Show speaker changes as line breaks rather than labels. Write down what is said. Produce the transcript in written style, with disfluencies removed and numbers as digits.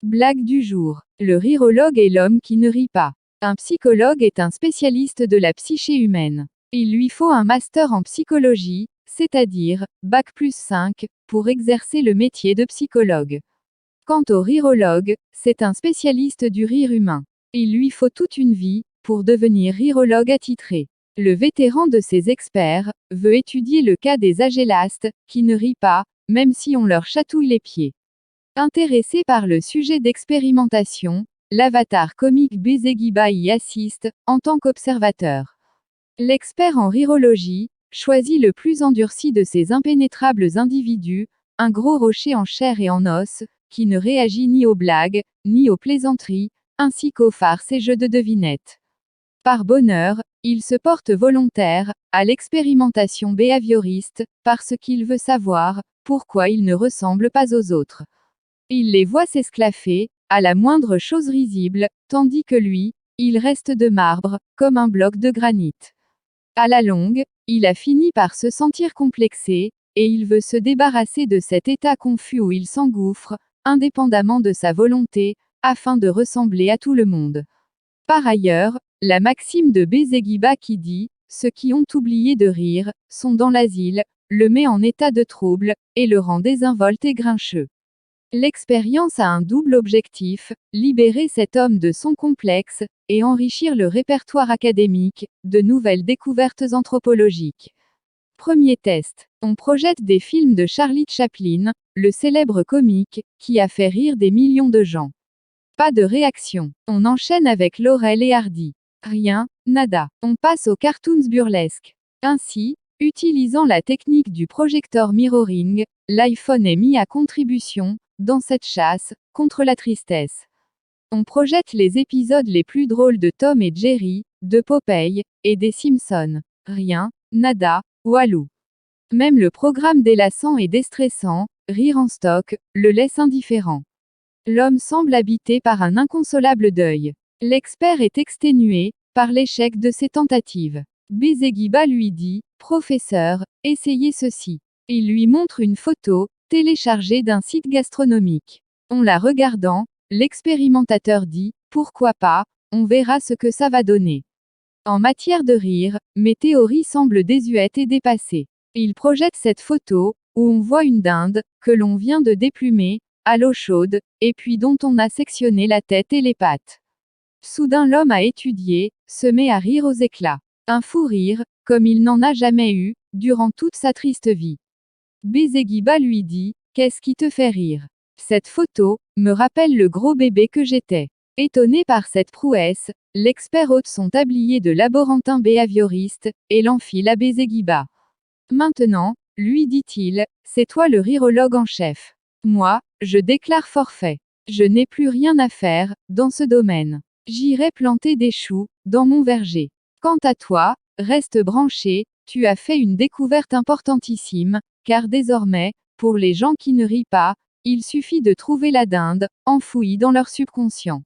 Blague du jour. Le rirologue est l'homme qui ne rit pas. Un psychologue est un spécialiste de la psyché humaine. Il lui faut un master en psychologie, c'est-à-dire bac+5, pour exercer le métier de psychologue. Quant au rirologue, c'est un spécialiste du rire humain. Il lui faut toute une vie pour devenir rirologue attitré. Le vétéran de ces experts veut étudier le cas des agélastes qui ne rient pas, même si on leur chatouille les pieds. Intéressé par le sujet d'expérimentation, l'avatar comique Bezeguiba y assiste, en tant qu'observateur. L'expert en rirologie choisit le plus endurci de ces impénétrables individus, un gros rocher en chair et en os, qui ne réagit ni aux blagues, ni aux plaisanteries, ainsi qu'aux farces et jeux de devinettes. Par bonheur, il se porte volontaire à l'expérimentation behavioriste, parce qu'il veut savoir pourquoi il ne ressemble pas aux autres. Il les voit s'esclaffer à la moindre chose risible, tandis que lui, il reste de marbre, comme un bloc de granit. À la longue, il a fini par se sentir complexé, et il veut se débarrasser de cet état confus où il s'engouffre, indépendamment de sa volonté, afin de ressembler à tout le monde. Par ailleurs, la maxime de Bezeguiba qui dit « Ceux qui ont oublié de rire, sont dans l'asile », le met en état de trouble, et le rend désinvolte et grincheux. L'expérience a un double objectif, libérer cet homme de son complexe, et enrichir le répertoire académique, de nouvelles découvertes anthropologiques. Premier test. On projette des films de Charlie Chaplin, le célèbre comique, qui a fait rire des millions de gens. Pas de réaction. On enchaîne avec Laurel et Hardy. Rien, nada. On passe aux cartoons burlesques. Ainsi, utilisant la technique du projecteur mirroring, l'iPhone est mis à contribution, dans cette chasse, contre la tristesse. On projette les épisodes les plus drôles de Tom et Jerry, de Popeye, et des Simpsons. Rien, nada, walou. Même le programme délassant et déstressant, Rire en stock, le laisse indifférent. L'homme semble habité par un inconsolable deuil. L'expert est exténué par l'échec de ses tentatives. Bezeguiba lui dit « Professeur, essayez ceci ». Il lui montre une photo, téléchargée d'un site gastronomique. En la regardant, l'expérimentateur dit « Pourquoi pas, on verra ce que ça va donner ». En matière de rire, mes théories semblent désuètes et dépassées. Il projette cette photo, où on voit une dinde, que l'on vient de déplumer, à l'eau chaude, et puis dont on a sectionné la tête et les pattes. Soudain l'homme a étudié, se met à rire aux éclats. Un fou rire, comme il n'en a jamais eu, durant toute sa triste vie. Bezeguiba lui dit « Qu'est-ce qui te fait rire ?» Cette photo me rappelle le gros bébé que j'étais. Étonné par cette prouesse, l'expert ôte son tablier de laborantin behavioriste, et l'enfile à Bezeguiba. Maintenant, lui dit-il, c'est toi le rirologue en chef. Moi, je déclare forfait. Je n'ai plus rien à faire, dans ce domaine. J'irai planter des choux, dans mon verger. Quant à toi, reste branché, tu as fait une découverte importantissime, car désormais, pour les gens qui ne rient pas, il suffit de trouver la dinde, enfouie dans leur subconscient.